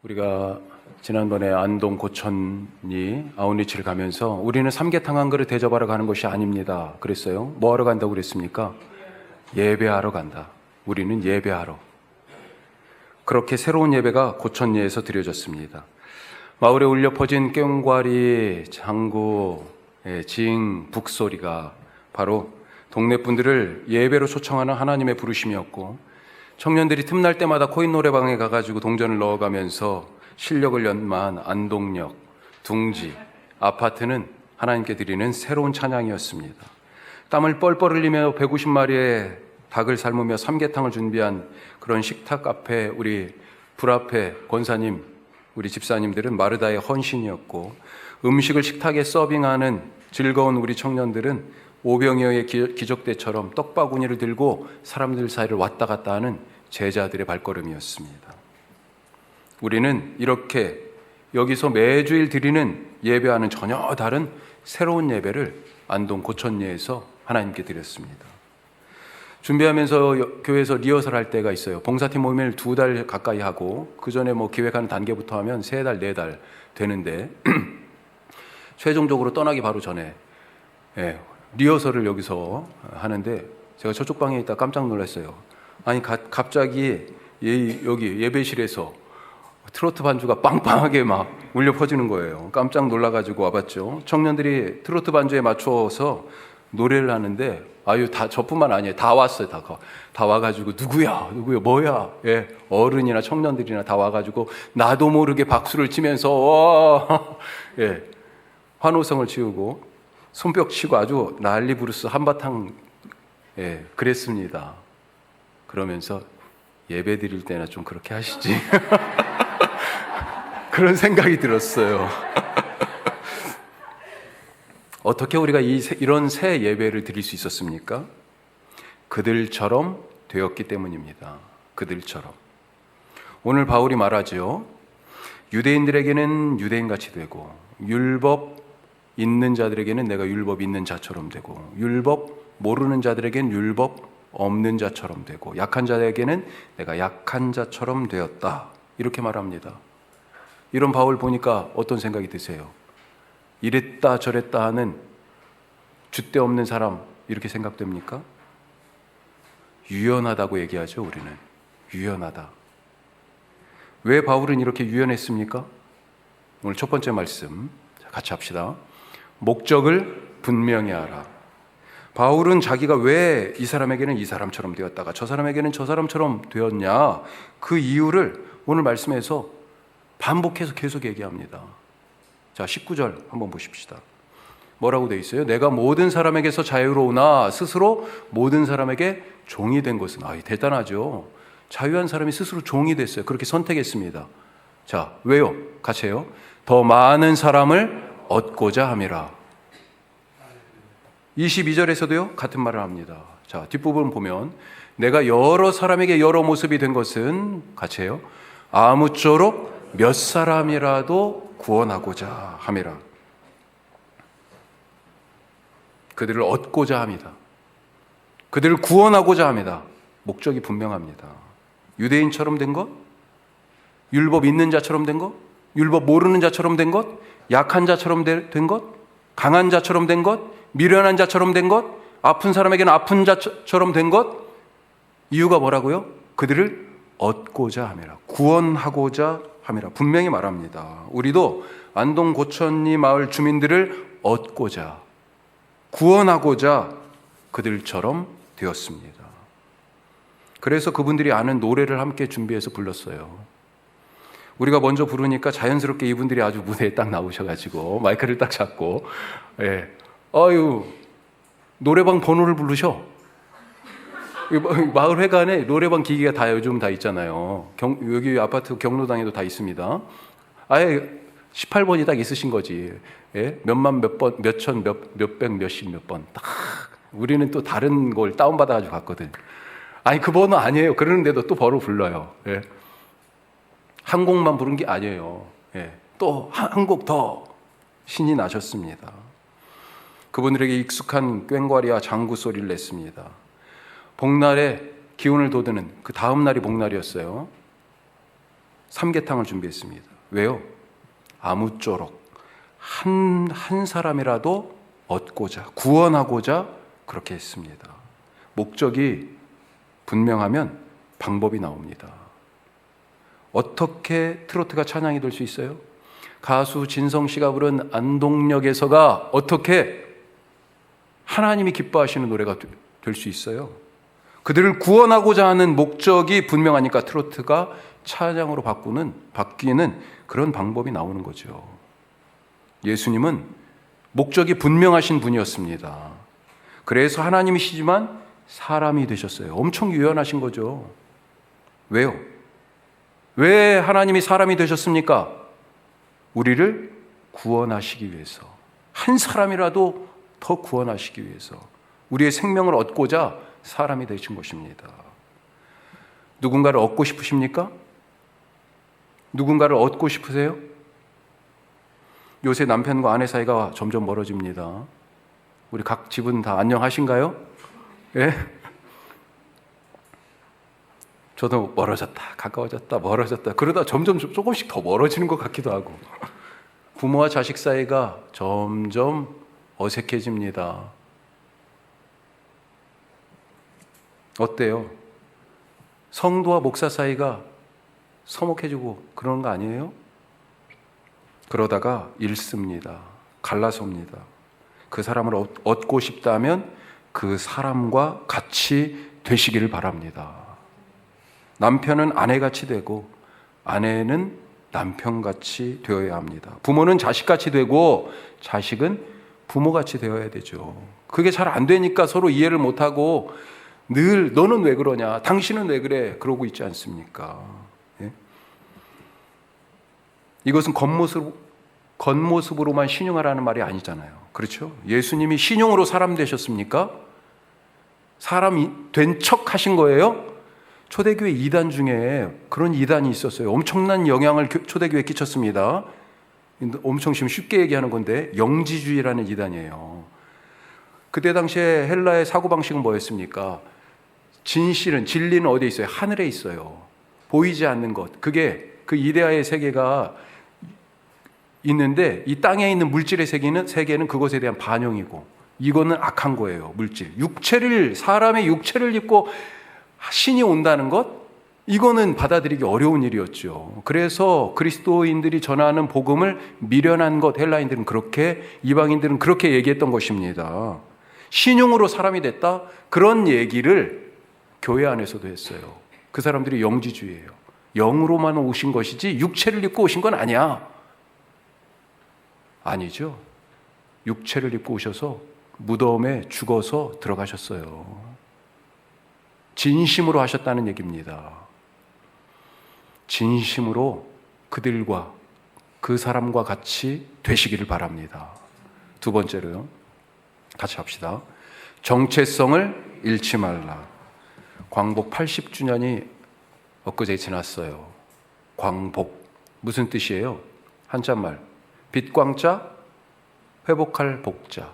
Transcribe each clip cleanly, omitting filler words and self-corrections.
우리가 지난번에 안동 고천리 아웃리치를 가면서 우리는 삼계탕 한 그릇 대접하러 가는 것이 아닙니다 그랬어요. 뭐 하러 간다고 그랬습니까? 예배하러 간다. 우리는 예배하러. 그렇게 새로운 예배가 고천리에서 드려졌습니다. 마을에 울려 퍼진 꽹과리, 장구, 징, 북소리가 바로 동네 분들을 예배로 초청하는 하나님의 부르심이었고, 청년들이 틈날 때마다 코인 노래방에 가가지고 동전을 넣어가면서 실력을 연마한 안동역, 둥지, 아파트는 하나님께 드리는 새로운 찬양이었습니다. 땀을 뻘뻘 흘리며 150마리의 닭을 삶으며 삼계탕을 준비한 그런 식탁 앞에 우리 불 앞에 권사님, 우리 집사님들은 마르다의 헌신이었고, 음식을 식탁에 서빙하는 즐거운 우리 청년들은 오병이어의 기적대처럼 떡바구니를 들고 사람들 사이를 왔다 갔다 하는 제자들의 발걸음이었습니다. 우리는 이렇게 여기서 매주일 드리는 예배와는 전혀 다른 새로운 예배를 안동 고천리에서 하나님께 드렸습니다. 준비하면서 교회에서 리허설 할 때가 있어요. 봉사팀 모임을 2달 가까이 하고, 그 전에 뭐 기획하는 단계부터 하면 3달, 4달 되는데 최종적으로 떠나기 바로 전에 리허설을 여기서 하는데, 제가 저쪽 방에 있다 깜짝 놀랐어요. 아니 갑자기 여기 예배실에서 트로트 반주가 빵빵하게 막 울려 퍼지는 거예요. 깜짝 놀라가지고 와봤죠. 청년들이 트로트 반주에 맞춰서 노래를 하는데, 다 저뿐만 아니에요. 다 왔어요. 다 와가지고 누구야 뭐야, 어른이나 청년들이나 다 와가지고 나도 모르게 박수를 치면서 환호성을 치우고 손뼉 치고 아주 난리 부르스 한바탕 그랬습니다. 그러면서 예배 드릴 때나 좀 그렇게 하시지 그런 생각이 들었어요. 어떻게 우리가 이런 새 예배를 드릴 수 있었습니까? 그들처럼 되었기 때문입니다. 그들처럼. 오늘 바울이 말하죠. 유대인들에게는 유대인같이 되고, 율법 있는 자들에게는 내가 율법 있는 자처럼 되고, 율법 모르는 자들에게는 율법 없는 자처럼 되고, 약한 자에게는 내가 약한 자처럼 되었다. 이렇게 말합니다. 이런 바울 보니까 어떤 생각이 드세요? 이랬다 저랬다 하는 줏대 없는 사람, 이렇게 생각됩니까? 유연하다고 얘기하죠. 우리는 유연하다. 왜 바울은 이렇게 유연했습니까? 오늘 첫 번째 말씀 같이 합시다. 목적을 분명히 하라. 바울은 자기가 왜 이 사람에게는 이 사람처럼 되었다가 저 사람에게는 저 사람처럼 되었냐, 그 이유를 오늘 말씀에서 반복해서 계속 얘기합니다. 자, 19절 한번 보십시다. 뭐라고 되어 있어요? 내가 모든 사람에게서 자유로우나 스스로 모든 사람에게 종이 된 것은. 대단하죠. 자유한 사람이 스스로 종이 됐어요. 그렇게 선택했습니다. 자, 왜요? 같이 해요. 더 많은 사람을 얻고자 함이라. 22절에서도요 같은 말을 합니다. 자, 뒷부분 보면 내가 여러 사람에게 여러 모습이 된 것은, 같이 해요, 아무쪼록 몇 사람이라도 구원하고자 함이라. 그들을 얻고자 합니다. 그들을 구원하고자 합니다. 목적이 분명합니다. 유대인처럼 된 것, 율법 있는 자처럼 된 것, 율법 모르는 자처럼 된 것, 약한 자처럼 된 것, 강한 자처럼 된 것, 미련한 자처럼 된 것, 아픈 사람에게는 아픈 자처럼 된 것. 이유가 뭐라고요? 그들을 얻고자 함이라, 구원하고자 함이라 분명히 말합니다. 우리도 안동 고천리 마을 주민들을 얻고자, 구원하고자 그들처럼 되었습니다. 그래서 그분들이 아는 노래를 함께 준비해서 불렀어요. 우리가 먼저 부르니까 자연스럽게 이분들이 아주 무대에 딱 나오셔가지고 마이크를 딱 잡고, 노래방 번호를 부르셔. 마을 회관에 노래방 기기가 다 요즘 다 있잖아요. 여기 아파트 경로당에도 다 있습니다. 아예 18번이 딱 있으신 거지. 몇만 몇 번, 몇천, 몇백, 몇십 몇 번. 딱. 우리는 또 다른 걸 다운받아가지고 갔거든. 그 번호 아니에요. 그러는데도 또 번호 불러요. 한 곡만 부른 게 아니에요. 또 한 곡 더 신이 나셨습니다. 그분들에게 익숙한 꽹과리와 장구 소리를 냈습니다. 복날에 기운을 돋우는 그 다음 날이 복날이었어요. 삼계탕을 준비했습니다. 왜요? 아무쪼록 한 사람이라도 얻고자, 구원하고자 그렇게 했습니다. 목적이 분명하면 방법이 나옵니다. 어떻게 트로트가 찬양이 될 수 있어요? 가수 진성 씨가 부른 안동역에서가 어떻게 하나님이 기뻐하시는 노래가 될 수 있어요? 그들을 구원하고자 하는 목적이 분명하니까 트로트가 찬양으로 바뀌는 그런 방법이 나오는 거죠. 예수님은 목적이 분명하신 분이었습니다. 그래서 하나님이시지만 사람이 되셨어요. 엄청 유연하신 거죠. 왜요? 왜 하나님이 사람이 되셨습니까? 우리를 구원하시기 위해서, 한 사람이라도 더 구원하시기 위해서, 우리의 생명을 얻고자 사람이 되신 것입니다. 누군가를 얻고 싶으십니까? 누군가를 얻고 싶으세요? 요새 남편과 아내 사이가 점점 멀어집니다. 우리 각 집은 다 안녕하신가요? 예? 저도 멀어졌다, 가까워졌다, 멀어졌다, 그러다 점점 조금씩 더 멀어지는 것 같기도 하고, 부모와 자식 사이가 점점 어색해집니다. 어때요? 성도와 목사 사이가 서먹해지고 그러는 거 아니에요? 그러다가 잃습니다. 갈라섭니다. 그 사람을 얻고 싶다면 그 사람과 같이 되시기를 바랍니다. 남편은 아내같이 되고 아내는 남편같이 되어야 합니다. 부모는 자식같이 되고 자식은 부모같이 되어야 되죠. 그게 잘 안 되니까 서로 이해를 못하고 늘 너는 왜 그러냐, 당신은 왜 그래, 그러고 있지 않습니까? 예? 이것은 겉모습으로만 신용하라는 말이 아니잖아요. 그렇죠? 예수님이 신용으로 사람 되셨습니까? 사람이 된 척 하신 거예요? 초대교회 이단 중에 그런 이단이 있었어요. 엄청난 영향을 초대교회에 끼쳤습니다. 엄청 지금 쉽게 얘기하는 건데 영지주의라는 이단이에요. 그때 당시에 헬라의 사고방식은 뭐였습니까? 진리는 어디에 있어요? 하늘에 있어요. 보이지 않는 것. 그게 그 이데아의 세계가 있는데 이 땅에 있는 물질의 세계는 그것에 대한 반영이고, 이거는 악한 거예요. 물질. 사람의 육체를 입고 신이 온다는 것, 이거는 받아들이기 어려운 일이었죠. 그래서 그리스도인들이 전하는 복음을 미련한 것, 헬라인들은 그렇게, 이방인들은 그렇게 얘기했던 것입니다. 신용으로 사람이 됐다? 그런 얘기를 교회 안에서도 했어요. 그 사람들이 영지주의예요. 영으로만 오신 것이지 육체를 입고 오신 건 아니야. 아니죠. 육체를 입고 오셔서 무덤에 죽어서 들어가셨어요. 진심으로 하셨다는 얘기입니다. 진심으로 그들과 그 사람과 같이 되시기를 바랍니다. 두 번째로요. 같이 합시다. 정체성을 잃지 말라. 광복 80주년이 엊그제 지났어요. 광복. 무슨 뜻이에요? 한자말. 빛광자, 회복할 복자.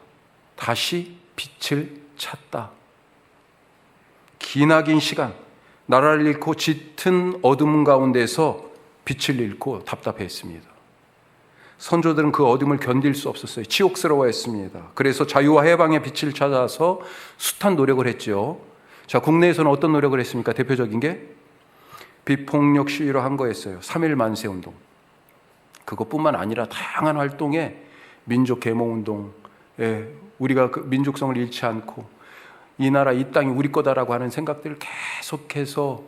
다시 빛을 찾다. 기나긴 시간, 나라를 잃고 짙은 어둠 가운데서 빛을 잃고 답답했습니다. 선조들은 그 어둠을 견딜 수 없었어요. 치욕스러워했습니다. 그래서 자유와 해방의 빛을 찾아서 숱한 노력을 했죠. 자, 국내에서는 어떤 노력을 했습니까? 대표적인 게 비폭력 시위로 한 거였어요. 3.1 만세운동. 그것뿐만 아니라 다양한 활동에 민족 계몽운동, 우리가 그 민족성을 잃지 않고 이 나라, 이 땅이 우리 거다라고 하는 생각들을 계속해서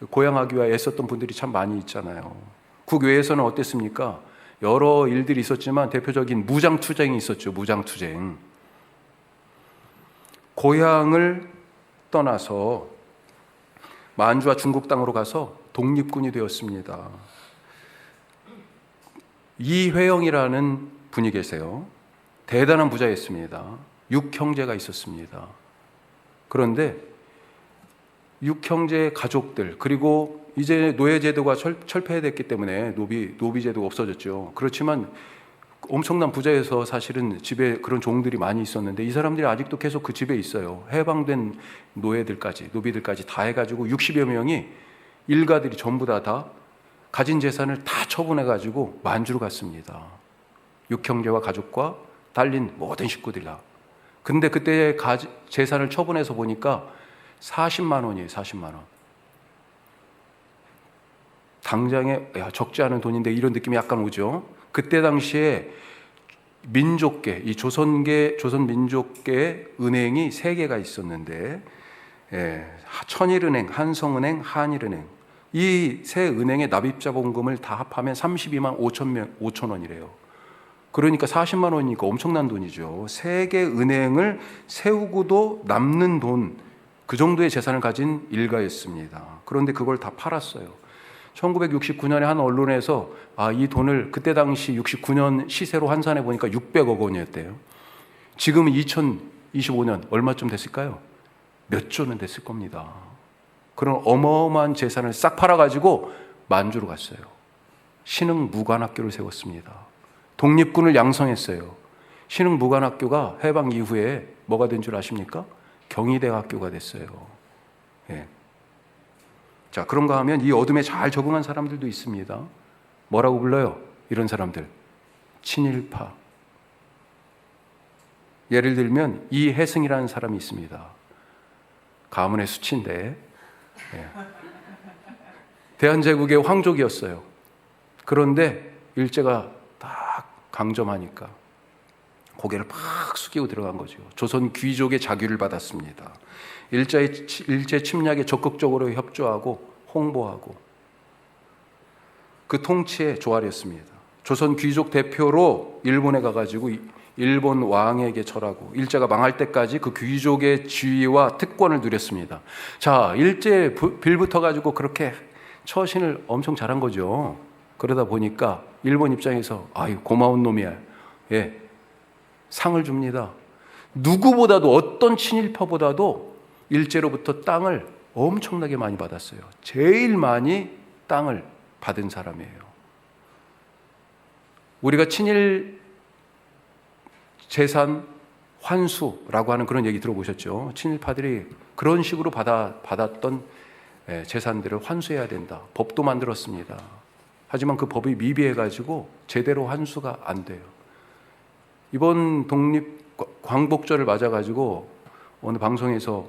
고양하기 위해 애썼던 분들이 참 많이 있잖아요. 국외에서는 어땠습니까? 여러 일들이 있었지만 대표적인 무장투쟁이 있었죠. 무장투쟁. 고향을 떠나서 만주와 중국 땅으로 가서 독립군이 되었습니다. 이회영이라는 분이 계세요. 대단한 부자였습니다. 6형제가 있었습니다. 그런데 6형제의 가족들, 그리고 이제 노예제도가 철폐됐기 때문에 노비제도가 없어졌죠. 그렇지만 엄청난 부자여서 사실은 집에 그런 종들이 많이 있었는데 이 사람들이 아직도 계속 그 집에 있어요. 해방된 노비들까지 다 해가지고 60여 명이 일가들이 전부 다 가진 재산을 다 처분해가지고 만주를 갔습니다. 육형제와 가족과 딸린 모든 식구들 다. 근데 그때 재산을 처분해서 보니까 40만 원이에요. 40만 원. 당장에 적지 않은 돈인데 이런 느낌이 약간 오죠. 그때 당시에 민족계, 이 조선민족계 은행이 3개가 있었는데, 천일은행, 한성은행, 한일은행, 이 세 은행의 납입자본금을 다 합하면 32만 5천 원이래요. 그러니까 40만 원이니까 엄청난 돈이죠. 3개 은행을 세우고도 남는 돈, 그 정도의 재산을 가진 일가였습니다. 그런데 그걸 다 팔았어요. 1969년에 한 언론에서 이 돈을 그때 당시 69년 시세로 환산해 보니까 600억 원이었대요. 지금은 2025년 얼마쯤 됐을까요? 몇 조는 됐을 겁니다. 그런 어마어마한 재산을 싹 팔아가지고 만주로 갔어요. 신흥무관학교를 세웠습니다. 독립군을 양성했어요. 신흥무관학교가 해방 이후에 뭐가 된 줄 아십니까? 경희대학교가 됐어요. 예. 자, 그런가 하면 이 어둠에 잘 적응한 사람들도 있습니다. 뭐라고 불러요? 이런 사람들. 친일파. 예를 들면 이혜승이라는 사람이 있습니다. 가문의 수치인데 대한제국의 황족이었어요. 그런데 일제가 딱 강점하니까 고개를 팍 숙이고 들어간 거죠. 조선 귀족의 자규를 받았습니다. 일제 침략에 적극적으로 협조하고 홍보하고 그 통치에 조아렸습니다. 조선 귀족 대표로 일본에 가가지고 일본 왕에게 절하고 일제가 망할 때까지 그 귀족의 지위와 특권을 누렸습니다. 자, 일제 빌붙어 가지고 그렇게 처신을 엄청 잘한 거죠. 그러다 보니까 일본 입장에서 아유 고마운 놈이야. 예, 상을 줍니다. 누구보다도 어떤 친일파보다도 일제로부터 땅을 엄청나게 많이 받았어요. 제일 많이 땅을 받은 사람이에요. 우리가 친일 재산 환수라고 하는 그런 얘기 들어보셨죠? 친일파들이 그런 식으로 받았던 재산들을 환수해야 된다. 법도 만들었습니다. 하지만 그 법이 미비해가지고 제대로 환수가 안 돼요. 이번 독립 광복절을 맞아가지고 어느 방송에서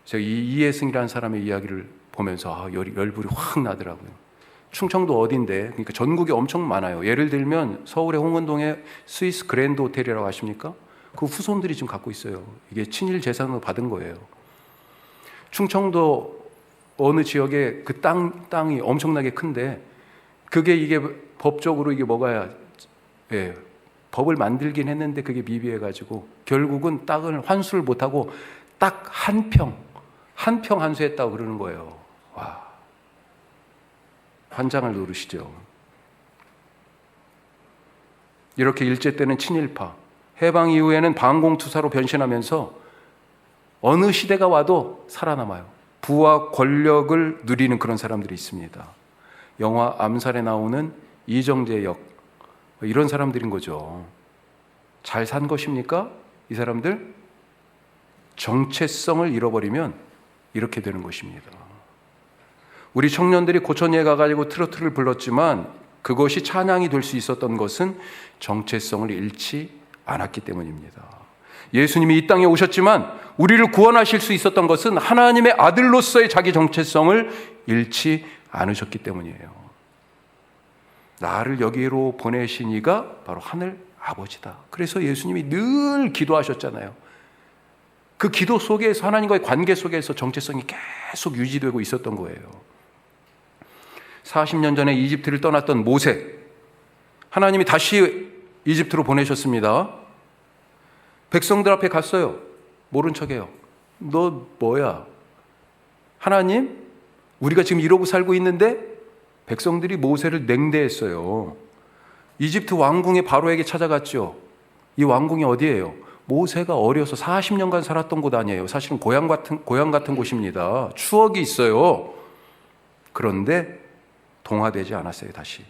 제가 이혜승이라는 사람의 이야기를 보면서 열불이 확 나더라고요. 충청도 어딘데, 그러니까 전국에 엄청 많아요. 예를 들면 서울의 홍은동에 스위스 그랜드 호텔이라고 아십니까? 그 후손들이 지금 갖고 있어요. 이게 친일 재산으로 받은 거예요. 충청도 어느 지역에 그 땅이 엄청나게 큰데 이게 법적으로 이게 뭐가 법을 만들긴 했는데 그게 미비해가지고 결국은 땅을 환수를 못하고 딱 한 평 환수했다고 그러는 거예요. 와, 환장을 노르시죠. 이렇게 일제 때는 친일파, 해방 이후에는 반공투사로 변신하면서 어느 시대가 와도 살아남아요. 부와 권력을 누리는 그런 사람들이 있습니다. 영화 암살에 나오는 이정재 역, 이런 사람들인 거죠. 잘 산 것입니까? 이 사람들? 정체성을 잃어버리면 이렇게 되는 것입니다. 우리 청년들이 고천에 가가지고 트로트를 불렀지만 그것이 찬양이 될 수 있었던 것은 정체성을 잃지 않았기 때문입니다. 예수님이 이 땅에 오셨지만 우리를 구원하실 수 있었던 것은 하나님의 아들로서의 자기 정체성을 잃지 않으셨기 때문이에요. 나를 여기로 보내신 이가 바로 하늘 아버지다. 그래서 예수님이 늘 기도하셨잖아요. 그 기도 속에서 하나님과의 관계 속에서 정체성이 계속 유지되고 있었던 거예요. 40년 전에 이집트를 떠났던 모세, 하나님이 다시 이집트로 보내셨습니다. 백성들 앞에 갔어요. 모른 척해요. 너 뭐야? 하나님, 우리가 지금 이러고 살고 있는데 백성들이 모세를 냉대했어요. 이집트 왕궁의 바로에게 찾아갔죠. 이 왕궁이 어디예요? 모세가 어려서 40년간 살았던 곳 아니에요. 사실은 고향 같은 곳입니다. 추억이 있어요. 그런데 동화되지 않았어요. 다시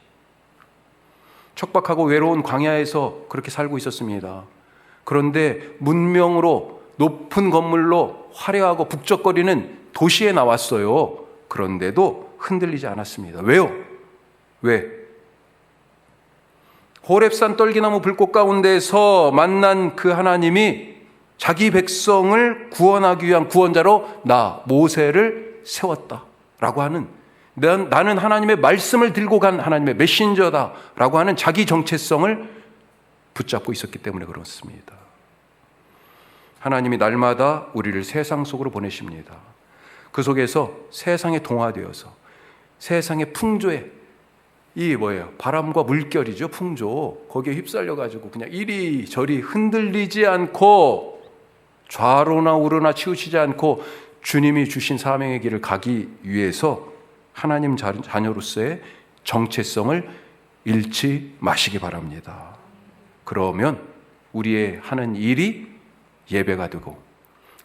척박하고 외로운 광야에서 그렇게 살고 있었습니다. 그런데 문명으로 높은 건물로 화려하고 북적거리는 도시에 나왔어요. 그런데도 흔들리지 않았습니다. 왜요? 왜? 호렙산 떨기나무 불꽃 가운데서 만난 그 하나님이 자기 백성을 구원하기 위한 구원자로 나 모세를 세웠다라고 하는, 나는 하나님의 말씀을 들고 간 하나님의 메신저다라고 하는 자기 정체성을 붙잡고 있었기 때문에 그렇습니다. 하나님이 날마다 우리를 세상 속으로 보내십니다. 그 속에서 세상에 동화되어서 세상의 풍조에, 이 뭐예요? 바람과 물결이죠. 풍조. 거기에 휩쓸려가지고 그냥 이리저리 흔들리지 않고 좌로나 우로나 치우치지 않고 주님이 주신 사명의 길을 가기 위해서 하나님 자녀로서의 정체성을 잃지 마시기 바랍니다. 그러면 우리의 하는 일이 예배가 되고,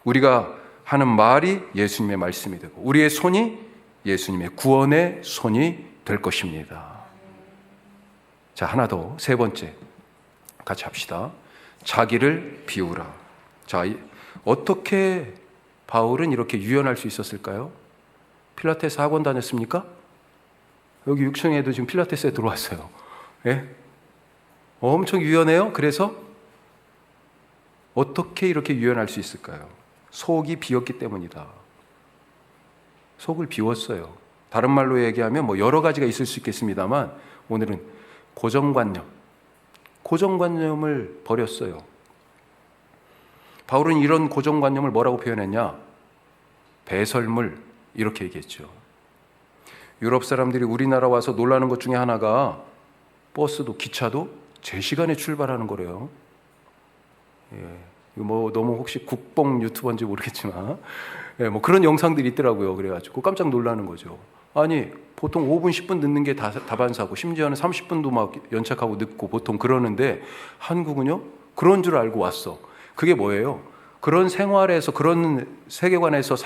우리가 하는 말이 예수님의 말씀이 되고, 우리의 손이 예수님의 구원의 손이 될 것입니다. 자, 하나 더, 세 번째 같이 합시다. 자기를 비우라. 자, 어떻게 바울은 이렇게 유연할 수 있었을까요? 필라테스 학원 다녔습니까? 여기 6층에도 지금 필라테스에 들어왔어요. 예? 엄청 유연해요. 그래서 어떻게 이렇게 유연할 수 있을까요? 속이 비었기 때문이다. 속을 비웠어요. 다른 말로 얘기하면 뭐 여러 가지가 있을 수 있겠습니다만 오늘은 고정관념을 버렸어요. 바울은 이런 고정관념을 뭐라고 표현했냐? 배설물, 이렇게 얘기했죠. 유럽 사람들이 우리나라 와서 놀라는 것 중에 하나가 버스도 기차도 제 시간에 출발하는 거래요. 예, 뭐 너무 혹시 국뽕 유튜버인지 모르겠지만 예, 뭐 그런 영상들이 있더라고요. 그래가지고 깜짝 놀라는 거죠. 아니 보통 5분 10분 늦는 게 다반사고 심지어는 30분도 막 연착하고 늦고 보통 그러는데 한국은요 그런 줄 알고 왔어. 그게 뭐예요? 그런 생활에서 그런 세계관에서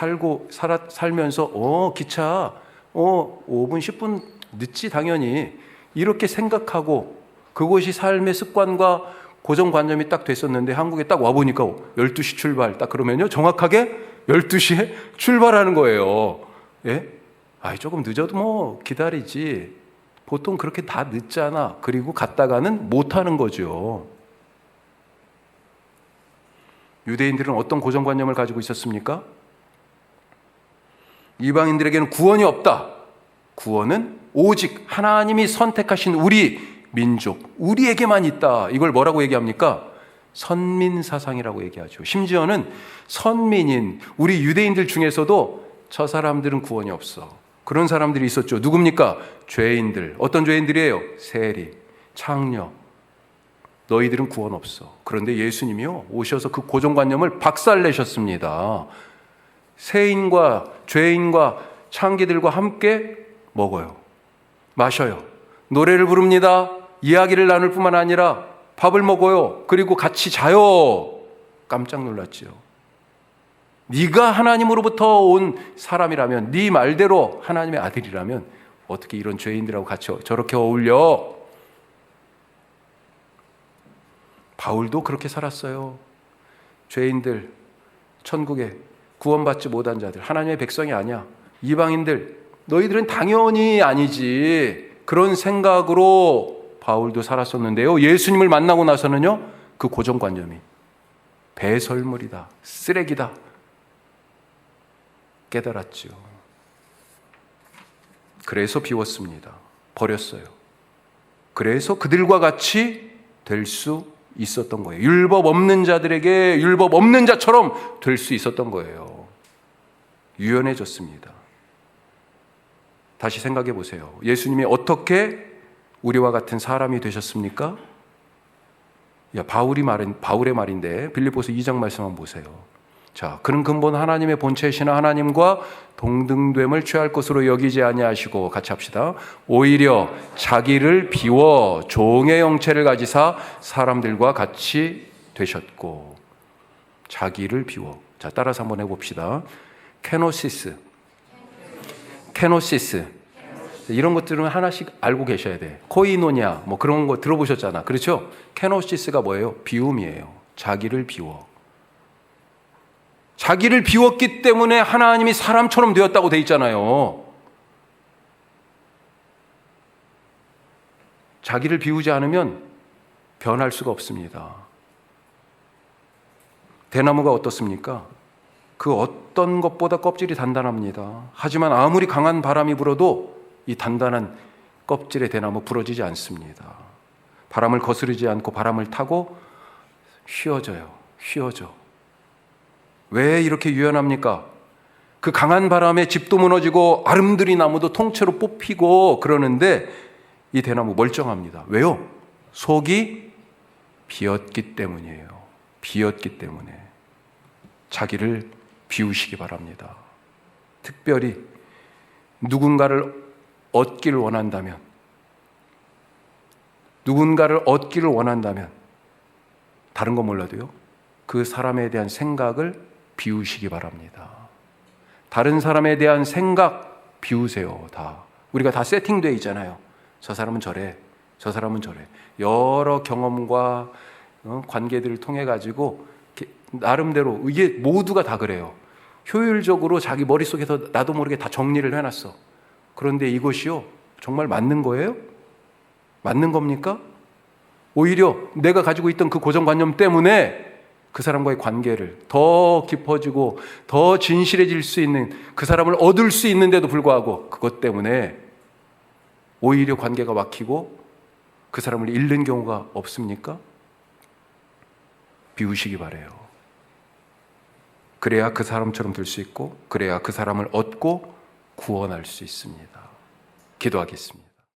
살면서 기차 5분 10분 늦지 당연히 이렇게 생각하고 그것이 삶의 습관과 고정관념이 딱 됐었는데 한국에 딱 와보니까 12시 출발 딱 그러면요 정확하게 12시에 출발하는 거예요. 예? 조금 늦어도 뭐 기다리지. 보통 그렇게 다 늦잖아. 그리고 갔다가는 못하는 거죠. 유대인들은 어떤 고정관념을 가지고 있었습니까? 이방인들에게는 구원이 없다. 구원은 오직 하나님이 선택하신 우리 민족, 우리에게만 있다. 이걸 뭐라고 얘기합니까? 선민사상이라고 얘기하죠. 심지어는 선민인 우리 유대인들 중에서도 저 사람들은 구원이 없어. 그런 사람들이 있었죠. 누굽니까? 죄인들. 어떤 죄인들이에요? 세리, 창녀. 너희들은 구원 없어. 그런데 예수님이요 오셔서 그 고정관념을 박살내셨습니다. 세인과 죄인과 창기들과 함께 먹어요. 마셔요. 노래를 부릅니다. 이야기를 나눌 뿐만 아니라 밥을 먹어요. 그리고 같이 자요. 깜짝 놀랐죠. 네가 하나님으로부터 온 사람이라면, 네 말대로 하나님의 아들이라면 어떻게 이런 죄인들하고 같이 저렇게 어울려? 바울도 그렇게 살았어요. 죄인들, 천국에 구원받지 못한 자들, 하나님의 백성이 아니야. 이방인들, 너희들은 당연히 아니지. 그런 생각으로 바울도 살았었는데요. 예수님을 만나고 나서는요, 그 고정관념이 배설물이다, 쓰레기다 깨달았죠. 그래서 비웠습니다. 버렸어요. 그래서 그들과 같이 될 수 있었던 거예요. 율법 없는 자들에게 율법 없는 자처럼 될 수 있었던 거예요. 유연해졌습니다. 다시 생각해 보세요. 예수님이 어떻게 우리와 같은 사람이 되셨습니까? 바울의 말인데 빌립보서 2장 말씀 한번 보세요. 자, 그는 근본 하나님의 본체이시나 하나님과 동등됨을 취할 것으로 여기지 아니하시고, 같이 합시다. 오히려 자기를 비워 종의 형체를 가지사 사람들과 같이 되셨고. 자기를 비워. 자, 따라서 한번 해봅시다. 케노시스. 이런 것들은 하나씩 알고 계셔야 돼. 코이노냐 뭐 그런 거 들어보셨잖아. 그렇죠? 케노시스가 뭐예요? 비움이에요. 자기를 비워. 자기를 비웠기 때문에 하나님이 사람처럼 되었다고 돼 있잖아요. 자기를 비우지 않으면 변할 수가 없습니다. 대나무가 어떻습니까? 그 어떤 것보다 껍질이 단단합니다. 하지만 아무리 강한 바람이 불어도 이 단단한 껍질의 대나무 부러지지 않습니다. 바람을 거스르지 않고 바람을 타고 휘어져요. 휘어져. 왜 이렇게 유연합니까? 그 강한 바람에 집도 무너지고 아름드리 나무도 통째로 뽑히고 그러는데 이 대나무 멀쩡합니다. 왜요? 속이 비었기 때문이에요. 비었기 때문에. 자기를 비우시기 바랍니다. 특별히 누군가를 얻기를 원한다면 다른 거 몰라도요, 그 사람에 대한 생각을 비우시기 바랍니다. 다른 사람에 대한 생각 비우세요. 다. 우리가 다 세팅되어 있잖아요. 저 사람은 저래, 저 사람은 저래. 여러 경험과 관계들을 통해 가지고 나름대로 이게 모두가 다 그래요. 효율적으로 자기 머릿속에서 나도 모르게 다 정리를 해놨어. 그런데 이것이요, 정말 맞는 거예요? 맞는 겁니까? 오히려 내가 가지고 있던 그 고정관념 때문에 그 사람과의 관계를 더 깊어지고 더 진실해질 수 있는, 그 사람을 얻을 수 있는데도 불구하고 그것 때문에 오히려 관계가 막히고 그 사람을 잃는 경우가 없습니까? 비우시기 바래요. 그래야 그 사람처럼 될 수 있고, 그래야 그 사람을 얻고 구원할 수 있습니다. 기도하겠습니다.